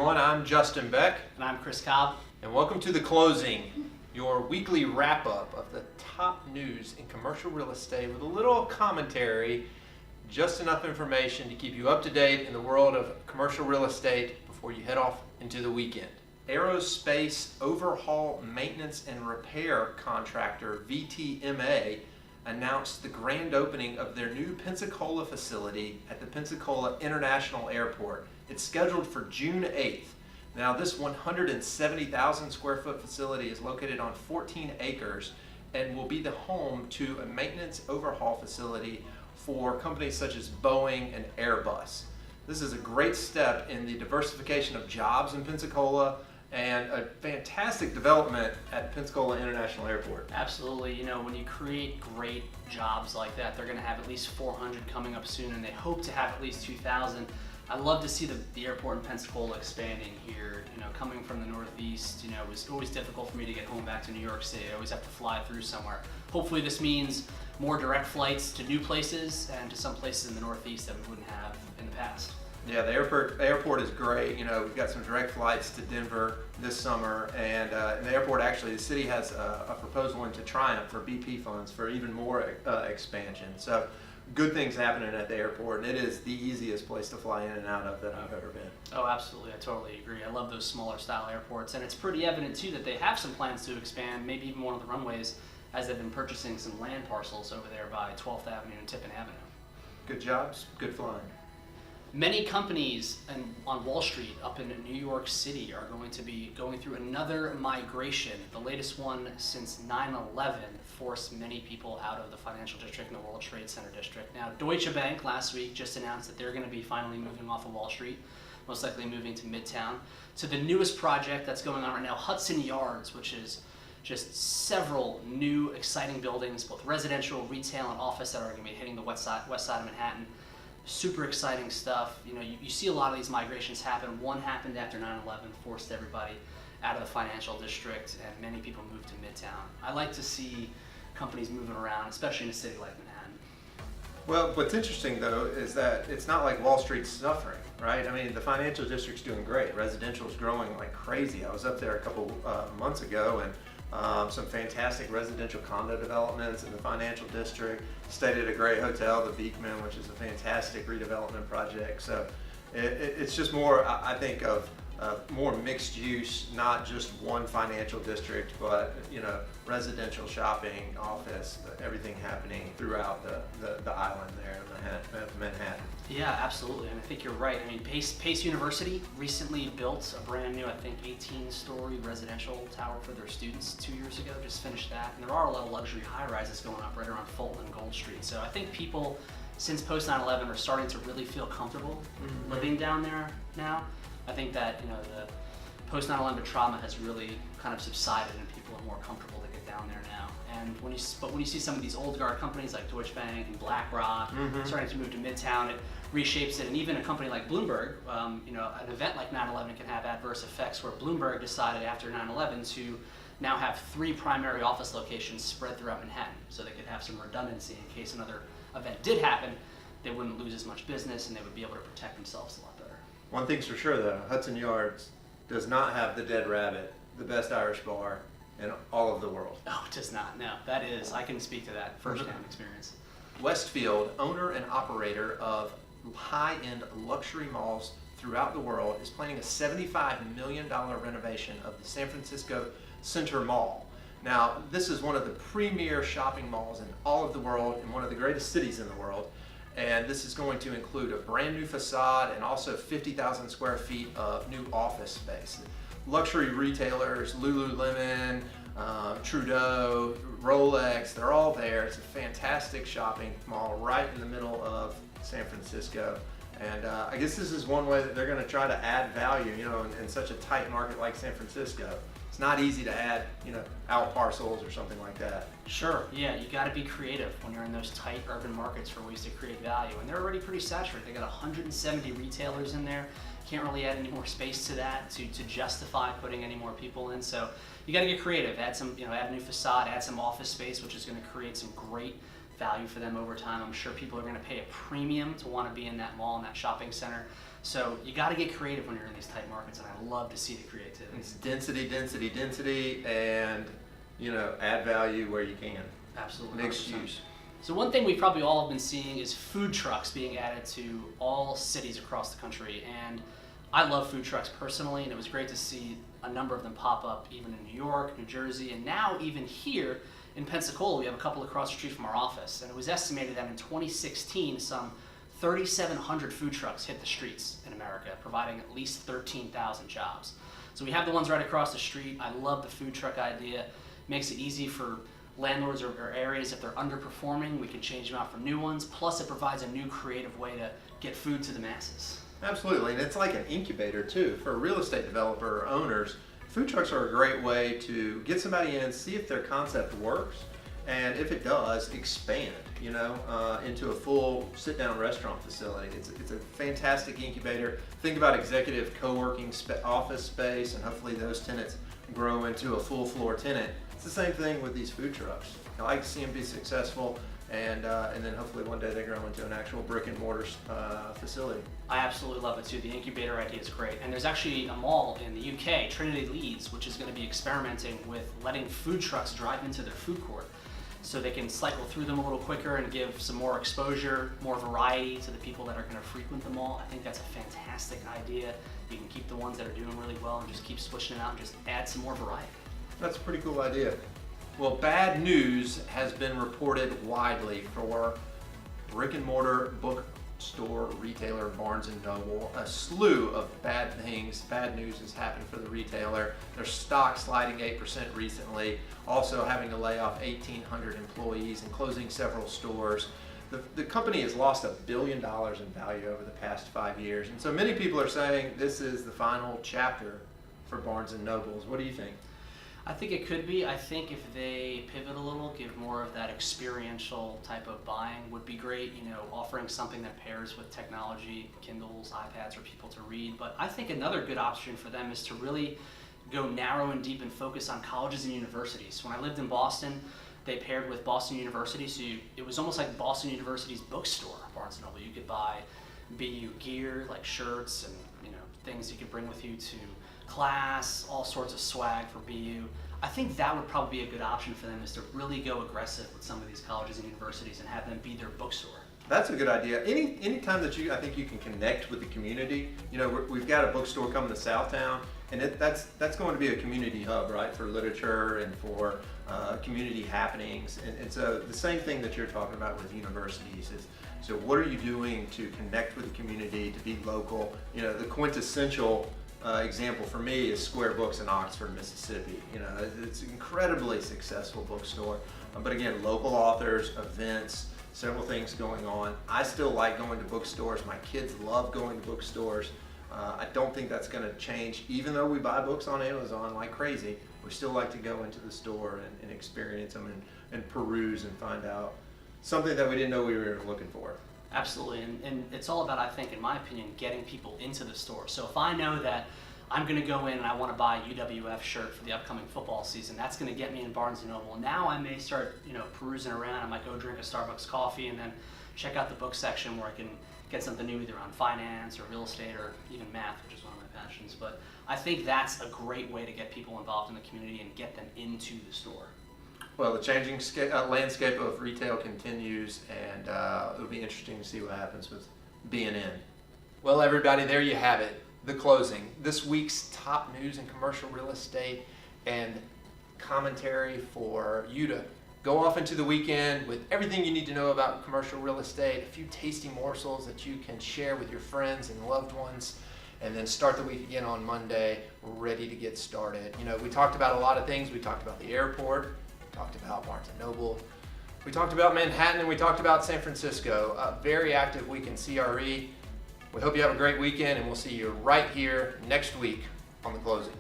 everyone. I'm Justin Beck. And I'm Chris Cobb. And welcome to The Closing, your weekly wrap-up of the top news in commercial real estate with a little commentary, just enough information to keep you up to date in the world of commercial real estate before you head off into the weekend. Aerospace overhaul maintenance and repair contractor VTMA announced the grand opening of their new Pensacola facility at the Pensacola International Airport. It's scheduled for June 8th. Now, this 170,000 square foot facility is located on 14 acres and will be the home to a maintenance overhaul facility for companies such as Boeing and Airbus. This is a great step in the diversification of jobs in Pensacola and a fantastic development at Pensacola International Airport. Absolutely. You know, when you create great jobs like that, they're going to have at least 400 coming up soon, and they hope to have at least 2,000. I love to see the airport in Pensacola expanding here. You know, coming from the Northeast, you know, it was always difficult for me to get home back to New York City. I always have to fly through somewhere. Hopefully this means more direct flights to new places and to some places in the Northeast that we wouldn't have in the past. Yeah, the airport is great. You know, we've got some direct flights to Denver this summer, and in the airport, actually, the city has a proposal into Triumph for BP funds for even more expansion. So, good things happening at the airport, and it is the easiest place to fly in and out of that I've ever been. Oh, absolutely. I totally agree. I love those smaller style airports, and it's pretty evident, too, that they have some plans to expand, maybe even one of the runways, as they've been purchasing some land parcels over there by 12th Avenue and Tippin Avenue. Good jobs, good flying. Many companies on Wall Street up in New York City are going to be going through another migration. The latest one since 9/11 forced many people out of the financial district and the World Trade Center district. Now, Deutsche Bank last week just announced that they're going to be finally moving off of Wall Street, most likely moving to Midtown, to the newest project that's going on right now, Hudson Yards, which is just several new exciting buildings, both residential, retail, and office, that are going to be hitting the west side of Manhattan. Super exciting stuff. You know, you see a lot of these migrations happen. One happened after 9/11, forced everybody out of the financial district, and many people moved to Midtown. I like to see companies moving around, especially in a city like Manhattan. Well, what's interesting, though, is that it's not like Wall Street's suffering, right? I mean, the financial district's doing great. Residential is growing like crazy. I was up there a couple months ago, and some fantastic residential condo developments in the financial district. Stayed at a great hotel, the Beekman, which is a fantastic redevelopment project. So it's just more, I think, of more mixed use, not just one financial district, but, you know, residential, shopping, office, everything happening throughout the island there in Manhattan. Yeah, absolutely, and I think you're right. I mean, Pace University recently built a brand new, I think, 18-story residential tower for their students 2 years ago, just finished that. And there are a lot of luxury high-rises going up right around Fulton and Gold Street. So I think people, since post 9/11, are starting to really feel comfortable living down there now. I think that, you know, the post 9/11 trauma has really kind of subsided, and people are more comfortable to get down there now. And when you see some of these old guard companies like Deutsche Bank and BlackRock starting to move to Midtown, it reshapes it. And even a company like Bloomberg, you know, an event like 9/11 can have adverse effects, where Bloomberg decided after 9/11 to now have 3 primary office locations spread throughout Manhattan, so they could have some redundancy in case another event did happen. They wouldn't lose as much business, and they would be able to protect themselves a lot better. One thing's for sure, though, Hudson Yards does not have the Dead Rabbit, the best Irish bar in all of the world. No, it does not. No, that is, I can speak to that firsthand experience. Westfield, owner and operator of high-end luxury malls throughout the world, is planning a $75 million renovation of the San Francisco Center Mall. Now, this is one of the premier shopping malls in all of the world, in one of the greatest cities in the world. And this is going to include a brand new facade and also 50,000 square feet of new office space. Luxury retailers, Lululemon, Trudeau, Rolex, they're all there. It's a fantastic shopping mall right in the middle of San Francisco. And I guess this is one way that they're going to try to add value, you know, in such a tight market like San Francisco. It's not easy to add, you know, out parcels or something like that. Sure, yeah, you got to be creative when you're in those tight urban markets for ways to create value. And they're already pretty saturated. They got 170 retailers in there. Can't really add any more space to that to justify putting any more people in. So you got to get creative. Add some, you know, add a new facade, add some office space, which is going to create some great value for them over time. I'm sure people are going to pay a premium to want to be in that mall and that shopping center. So you got to get creative when you're in these tight markets, and I love to see the creativity. It's density, and add value where you can. Absolutely. Mixed 100%. use. So one thing we probably all have been seeing is food trucks being added to all cities across the country. And I love food trucks personally, and it was great to see a number of them pop up even in New York, New Jersey, and now even here in Pensacola. We have a couple across the street from our office. And it was estimated that in 2016, some 3,700 food trucks hit the streets in America, providing at least 13,000 jobs. So we have the ones right across the street. I love the food truck idea. Makes it easy for landlords or areas, if they're underperforming, we can change them out for new ones. Plus, it provides a new creative way to get food to the masses. Absolutely, and it's like an incubator too for a real estate developer or owners. Food trucks are a great way to get somebody in, see if their concept works, and if it does, expand, into a full sit-down restaurant facility. It's a fantastic incubator. Think about executive co-working office space, and hopefully those tenants grow into a full floor tenant. It's the same thing with these food trucks. I like to see them be successful, and then hopefully one day they grow into an actual brick and mortar facility. I absolutely love it too. The incubator idea is great. And there's actually a mall in the UK, Trinity Leeds, which is going to be experimenting with letting food trucks drive into their food court, so they can cycle through them a little quicker and give some more exposure, more variety to the people that are going to frequent the mall. I think that's a fantastic idea. You can keep the ones that are doing really well and just keep switching it out and just add some more variety. That's a pretty cool idea. Well, bad news has been reported widely for brick and mortar bookstore retailer Barnes & Noble. A slew of bad news has happened for the retailer. Their stock sliding 8% recently, also having to lay off 1,800 employees and closing several stores. The company has lost $1 billion in value over the past 5 years. And so many people are saying this is the final chapter for Barnes & Nobles. What do you think? I think it could be. I think if they pivot a little, give more of that experiential type of buying would be great, offering something that pairs with technology, Kindles, iPads for people to read. But I think another good option for them is to really go narrow and deep and focus on colleges and universities. When I lived in Boston, they paired with Boston University, so it was almost like Boston University's bookstore, Barnes & Noble. You could buy BU gear, like shirts and things you could bring with you to class, all sorts of swag for BU. I think that would probably be a good option for them, is to really go aggressive with some of these colleges and universities and have them be their bookstore. That's a good idea. Any time that I think you can connect with the community. We've got a bookstore coming to Southtown, and that's going to be a community hub, right, for literature and for community happenings. And so the same thing that you're talking about with universities is, so what are you doing to connect with the community, to be local? The quintessential example for me is Square Books in Oxford, Mississippi. It's an incredibly successful bookstore, but again, local authors, events, several things going on. I still like going to bookstores. My kids love going to bookstores. I don't think that's going to change, even though we buy books on Amazon like crazy. We still like to go into the store and experience them and peruse and find out something that we didn't know we were looking for. Absolutely, and it's all about, I think, in my opinion, getting people into the store. So if I know that I'm going to go in and I want to buy a UWF shirt for the upcoming football season, that's going to get me in Barnes & Noble. Now I may start, perusing around. I might go drink a Starbucks coffee and then check out the book section where I can get something new either on finance or real estate or even math, which is one of my passions. But I think that's a great way to get people involved in the community and get them into the store. Well, the changing landscape of retail continues, and it'll be interesting to see what happens with B&N. Well, everybody, there you have it, the closing. This week's top news in commercial real estate and commentary for you to go off into the weekend with everything you need to know about commercial real estate, a few tasty morsels that you can share with your friends and loved ones, and then start the week again on Monday, ready to get started. We talked about a lot of things. We talked about the airport. Talked about Barnes & Noble, we talked about Manhattan, and we talked about San Francisco. A very active week in CRE. We hope you have a great weekend, and we'll see you right here next week on The Closing.